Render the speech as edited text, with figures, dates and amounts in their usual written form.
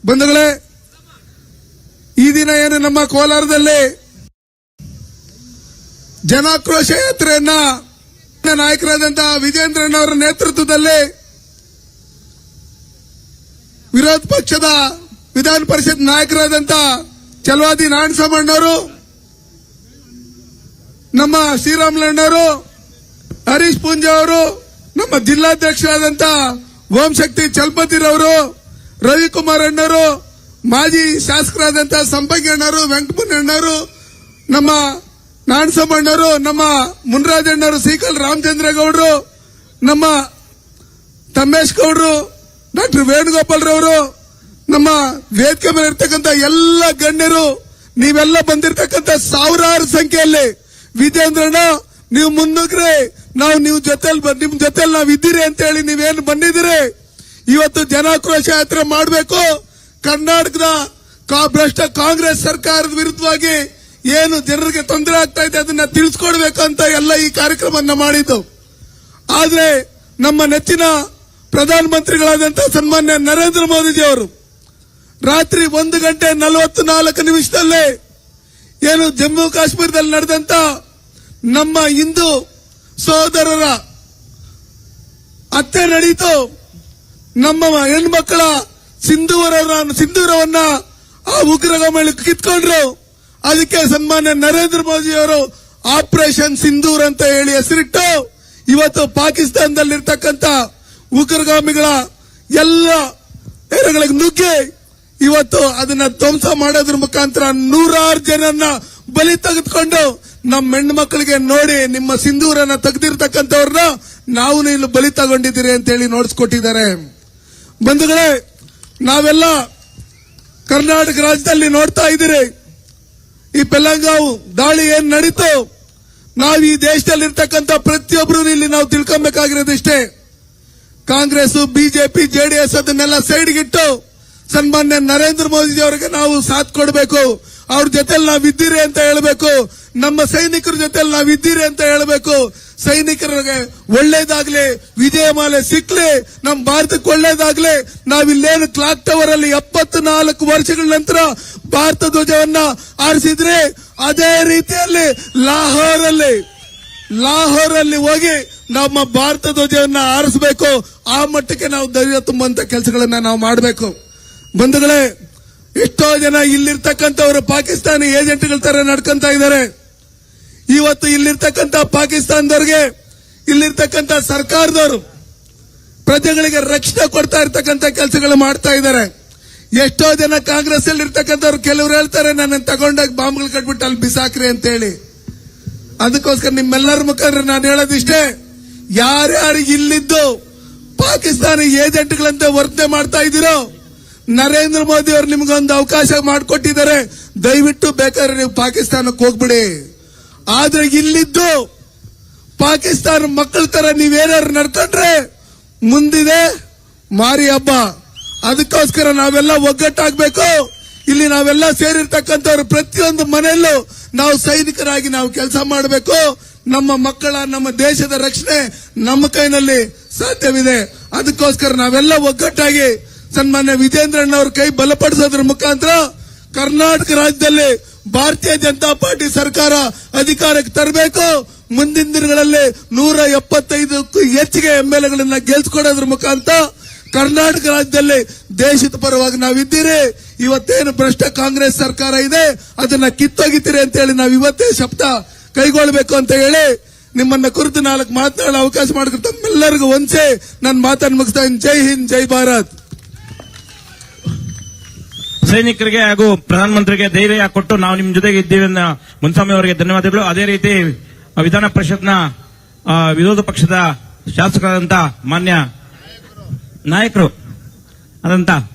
ಬಂಧುಗಳೇ, ಈ ದಿನ ಏನು ನಮ್ಮ ಕೋಲಾರದಲ್ಲಿ ಜನಾಕ್ರೋಶ ಯಾತ್ರೆಯನ್ನ ನಾಯಕರಾದಂತಹ ವಿಜೇಂದ್ರಣ್ಣವರ ನೇತೃತ್ವದಲ್ಲಿ ವಿರೋಧ ಪಕ್ಷದ ವಿಧಾನ ಪರಿಷತ್ ನಾಯಕರಾದಂತಹ ಚಲವಾದಿ ನಾರಾಯಣಸ್ವಾಮಣ್ಣವರು, ನಮ್ಮ ಶ್ರೀರಾಮುಲಣ್ಣವರು, ಹರೀಶ್ ಪೂಂಜಾ ಅವರು, ನಮ್ಮ ಜಿಲ್ಲಾಧ್ಯಕ್ಷರಾದಂತಹ ಓಂಶಕ್ತಿ ಚಲಪತಿರವರು, ರವಿಕುಮಾರ್ ಅಣ್ಣವರು, ಮಾಜಿ ಶಾಸಕರಾದಂತಹ ಸಂಪಂಗಿ ಅಣ್ಣವರು, ವೆಂಕಟಪ್ಪನವರು, ನಮ್ಮ ನಾರಾಯಣಸ್ವಾಮಣ್ಣವರು, ನಮ್ಮ ಮುನ್ರಾಜ್ ಅಣ್ಣವರು, ಸೀಕಲ್ ರಾಮಚಂದ್ರಗೌಡರು, ನಮ್ಮ ತಮ್ಮೇಶ್ ಗೌಡರು, ಡಾಕ್ಟರ್ ವೇಣುಗೋಪಾಲ್ರವರು, ನಮ್ಮ ವೇದಿಕೆ ಮೇಲೆ ಇರ್ತಕ್ಕಂಥ ಎಲ್ಲ ಗಣ್ಯರು, ನೀವೆಲ್ಲ ಬಂದಿರತಕ್ಕಂಥ ಸಾವಿರಾರು ಸಂಖ್ಯೆಯಲ್ಲಿ ವಿಜೇಂದ್ರಣ್ಣ ನೀವು ಮುನ್ನುಗ್ರೆ ನಾವು ನಿಮ್ ಜೊತೆಲಿ ನಾವು ಇದ್ದೀರಿ ಅಂತ ಹೇಳಿ ನೀವೇನು ಬಂದಿದ್ದೀರಿ. ಇವತ್ತು ಜನಾಕ್ರೋಶ ಯಾತ್ರೆ ಮಾಡಬೇಕು. ಕರ್ನಾಟಕದ ಭ್ರಷ್ಟ ಕಾಂಗ್ರೆಸ್ ಸರ್ಕಾರದ ವಿರುದ್ಧವಾಗಿ ಏನು ಜನರಿಗೆ ತೊಂದರೆ ಆಗ್ತಾ ಇದೆ ಅದನ್ನ ತಿಳಿಸ್ಕೊಡ್ಬೇಕು ಅಂತ ಎಲ್ಲ ಈ ಕಾರ್ಯಕ್ರಮವನ್ನು ಮಾಡಿದ್ದು. ಆದ್ರೆ ನಮ್ಮ ನೆಚ್ಚಿನ ಪ್ರಧಾನಮಂತ್ರಿಗಳಾದಂತಹ ಸನ್ಮಾನ್ಯ ನರೇಂದ್ರ ಮೋದಿಜಿ ಅವರು ರಾತ್ರಿ 1:44 ಏನು ಜಮ್ಮು ಕಾಶ್ಮೀರದಲ್ಲಿ ನಡೆದಂತ ನಮ್ಮ ಹಿಂದೂ ಸಹೋದರರ ಹತ್ಯೆ ನಡೆಯಿತು. ನಮ್ಮ ಹೆಣ್ಮಕ್ಕಳ ಸಿಂಧೂರವನ್ನ ಆ ಉಗ್ರಗಾಮಿಗಳು ಕಿತ್ಕೊಂಡ್ರು. ಅದಕ್ಕೆ ಸನ್ಮಾನ್ಯ ನರೇಂದ್ರ ಮೋದಿ ಅವರು ಆಪರೇಷನ್ ಸಿಂಧೂರ್ ಅಂತ ಹೇಳಿ ಹೆಸರಿಟ್ಟು ಇವತ್ತು ಪಾಕಿಸ್ತಾನದಲ್ಲಿರ್ತಕ್ಕಂಥ ಉಗ್ರಗಾಮಿಗಳ ಎಲ್ಲ ಏರಿಯಾಗಳಿಗೆ ನುಗ್ಗಿ ಇವತ್ತು ಅದನ್ನ ಧ್ವಂಸ ಮಾಡೋದ್ರ ಮುಖಾಂತರ 100 ಜನನ್ನ ಬಲಿ ತೆಗೆದುಕೊಂಡು ನಮ್ಮ ಹೆಣ್ಣು ಮಕ್ಕಳಿಗೆ ನೋಡಿ ನಿಮ್ಮ ಸಿಂಧೂರನ್ನ ತೆಗೆದಿರ್ತಕ್ಕಂಥವ್ರನ್ನ ನಾವು ಇಲ್ಲಿ ಬಲಿ ತಗೊಂಡಿದ್ದೀರಿ ಅಂತ ಹೇಳಿ ನೋಡಿಸ್ಕೊಟ್ಟಿದ್ದಾರೆ. ಬಂಧುಗಳೇ, ನಾವೆಲ್ಲ ಕರ್ನಾಟಕ ರಾಜ್ಯದಲ್ಲಿ ನೋಡ್ತಾ ಇದ್ದೀರಿ ಈ ಪೆಲ್ಲಂಗಾವ್ ದಾಳಿ ಏನ್ ನಡೀತು. ನಾವು ಈ ದೇಶದಲ್ಲಿರ್ತಕ್ಕಂಥ ಪ್ರತಿಯೊಬ್ಬರು ಇಲ್ಲಿ ನಾವು ತಿಳ್ಕೊಬೇಕಾಗಿರೋದಿಷ್ಟೇ, ಕಾಂಗ್ರೆಸ್, ಬಿಜೆಪಿ, ಜೆಡಿಎಸ್ ಅದನ್ನೆಲ್ಲ ಸೈಡ್ಗಿಟ್ಟು ಸನ್ಮಾನ್ಯ ನರೇಂದ್ರ ಮೋದಿ ಅವರಿಗೆ ನಾವು ಸಾಥ್ ಕೊಡಬೇಕು. ಅವ್ರ ಜೊತೆಲಿ ನಾವಿದ್ದೀರಿ ಅಂತ ಹೇಳಬೇಕು. ನಮ್ಮ ಸೈನಿಕರ ಜೊತೆಲಿ ನಾವಿದ್ದೀರಿ ಅಂತ ಹೇಳಬೇಕು. ಸೈನಿಕರಿಗೆ ಒಳ್ಳೇದಾಗ್ಲಿ, ವಿಜಯಮಾಲೆ ಸಿಕ್ಲಿ, ನಮ್ಮ ಭಾರತಕ್ಕೆ ಒಳ್ಳೇದಾಗ್ಲಿ. ನಾವಿಲ್ಲೇನು ಕ್ಲಾಕ್ ಟವರ್ ಅಲ್ಲಿ 74 ವರ್ಷಗಳ ನಂತರ ಭಾರತ ಧ್ವಜವನ್ನ ಆರಿಸಿದ್ರೆ ಅದೇ ರೀತಿಯಲ್ಲಿ ಲಾಹೋರಲ್ಲಿ ಹೋಗಿ ನಮ್ಮ ಭಾರತ ಧ್ವಜವನ್ನ ಆರಿಸಬೇಕು. ಆ ಮಟ್ಟಕ್ಕೆ ನಾವು ಧೈರ್ಯ ತುಂಬುವಂತ ಕೆಲಸಗಳನ್ನ ನಾವು ಮಾಡಬೇಕು. ಬಂಧುಗಳೇ, ಎಷ್ಟೋ ಜನ ಇಲ್ಲಿರ್ತಕ್ಕಂಥವರು ಪಾಕಿಸ್ತಾನಿ ಏಜೆಂಟ್ಗಳ ತರ ನಡ್ಕೊಂತ ಇದ್ದಾರೆ. ಇವತ್ತು ಇಲ್ಲಿರ್ತಕ್ಕಂಥ ಪಾಕಿಸ್ತಾನದವ್ರಿಗೆ ಇಲ್ಲಿರ್ತಕ್ಕಂಥ ಸರ್ಕಾರದವರು ಪ್ರಜೆಗಳಿಗೆ ರಕ್ಷಣೆ ಕೊಡ್ತಾ ಇರ್ತಕ್ಕಂಥ ಕೆಲಸಗಳು ಮಾಡ್ತಾ ಇದ್ದಾರೆ. ಎಷ್ಟೋ ಜನ ಕಾಂಗ್ರೆಸ್ ಅಲ್ಲಿ ಇರ್ತಕ್ಕಂಥವ್ರು ಕೆಲವರು ಹೇಳ್ತಾರೆ ನನ್ನ ತಗೊಂಡಾಗ ಬಾಂಬ್ಗಳು ಕಟ್ಬಿಟ್ಟು ಅಲ್ಲಿ ಬಿಸಾಕ್ರಿ ಅಂತ ಹೇಳಿ. ಅದಕ್ಕೋಸ್ಕರ ನಿಮ್ಮೆಲ್ಲರ ಮುಖಾಂತರ ನಾನು ಹೇಳೋದಿಷ್ಟೇ, ಯಾರ್ಯಾರು ಇಲ್ಲಿದ್ದು ಪಾಕಿಸ್ತಾನಿ ಏಜೆಂಟ್ಗಳಂತೆ ವರ್ತನೆ ಮಾಡ್ತಾ ಇದ್ದೀರೋ ನರೇಂದ್ರ ಮೋದಿ ಅವರು ನಿಮ್ಗೊಂದು ಅವಕಾಶ ಮಾಡಿಕೊಟ್ಟಿದ್ದಾರೆ. ದಯವಿಟ್ಟು ಬೇಕಾದ್ರೆ ನೀವು ಪಾಕಿಸ್ತಾನಕ್ಕೆ ಹೋಗ್ಬಿಡಿ. ಆದ್ರೆ ಇಲ್ಲಿದ್ದು ಪಾಕಿಸ್ತಾನ ಮಕ್ಕಳ ತರ ನೀವೇನಾದ್ರು ನಡ್ಕೊಂಡ್ರೆ ಮುಂದಿದೆ ಮಾರಿ ಹಬ್ಬ. ಅದಕ್ಕೋಸ್ಕರ ನಾವೆಲ್ಲ ಒಗ್ಗಟ್ಟಾಗಬೇಕು. ಇಲ್ಲಿ ನಾವೆಲ್ಲ ಸೇರಿರ್ತಕ್ಕಂಥವ್ರು ಪ್ರತಿಯೊಂದು ಮನೆಯಲ್ಲೂ ನಾವು ಸೈನಿಕರಾಗಿ ನಾವು ಕೆಲಸ ಮಾಡಬೇಕು. ನಮ್ಮ ಮಕ್ಕಳ, ನಮ್ಮ ದೇಶದ ರಕ್ಷಣೆ ನಮ್ಮ ಕೈನಲ್ಲಿ ಸಾಧ್ಯವಿದೆ. ಅದಕ್ಕೋಸ್ಕರ ನಾವೆಲ್ಲ ಒಗ್ಗಟ್ಟಾಗಿ ಸನ್ಮಾನ್ಯ ವಿಜೇಂದ್ರಣ್ಣವ್ರ ಕೈ ಬಲಪಡಿಸೋದ್ರ ಮುಖಾಂತರ ಕರ್ನಾಟಕ ರಾಜ್ಯದಲ್ಲಿ ಭಾರತೀಯ ಜನತಾ ಪಾರ್ಟಿ ಸರ್ಕಾರ ಅಧಿಕಾರಕ್ಕೆ ತರಬೇಕು. ಮುಂದಿನ ದಿನಗಳಲ್ಲಿ 175ಕ್ಕೂ ಹೆಚ್ಚಿಗೆ ಎಂಎಲ್ಎಗಳನ್ನ ಗೆಲ್ಸ್ಕೊಡೋದ್ರ ಮುಖಾಂತರ ಕರ್ನಾಟಕ ರಾಜ್ಯದಲ್ಲಿ ದೇಶದ ಪರವಾಗಿ ನಾವಿದ್ದೀರಿ. ಇವತ್ತೇನು ಭ್ರಷ್ಟ ಕಾಂಗ್ರೆಸ್ ಸರ್ಕಾರ ಇದೆ ಅದನ್ನ ಕಿತ್ತೊಗಿತೀರಿ ಅಂತ ಹೇಳಿ ನಾವು ಇವತ್ತೇ ಶಬ್ದ ಕೈಗೊಳ್ಳಬೇಕು ಅಂತ ಹೇಳಿ ನಿಮ್ಮನ್ನ ಕುರಿತು 4 ಮಾತನಾಡಲು ಅವಕಾಶ ಮಾಡಿಕೊಟ್ಟು ತಮ್ಮೆಲ್ಲರಿಗೂ ಒಂದ್ಸೆ ನನ್ನ ಮಾತನ್ನು ಮುಗಿಸ್ತಾ ಇದ್ದೀನಿ. ಜೈ ಹಿಂದ್, ಜೈ ಭಾರತ್. ಸೈನಿಕರಿಗೆ ಹಾಗೂ ಪ್ರಧಾನಮಂತ್ರಿಗೆ ಧೈರ್ಯ ಕೊಟ್ಟು ನಾವು ನಿಮ್ ಜೊತೆಗೆ ಇದ್ದೀವಿ ಅನ್ನೋ ಮುನ್ಸ್ವಾಮಿ ಅವರಿಗೆ ಧನ್ಯವಾದಗಳು. ಅದೇ ರೀತಿ ವಿಧಾನ ಪರಿಷತ್ನ ವಿರೋಧ ಪಕ್ಷದ ಶಾಸಕರಾದಂತ ಮಾನ್ಯ ನಾಯಕರು ಆದಂತ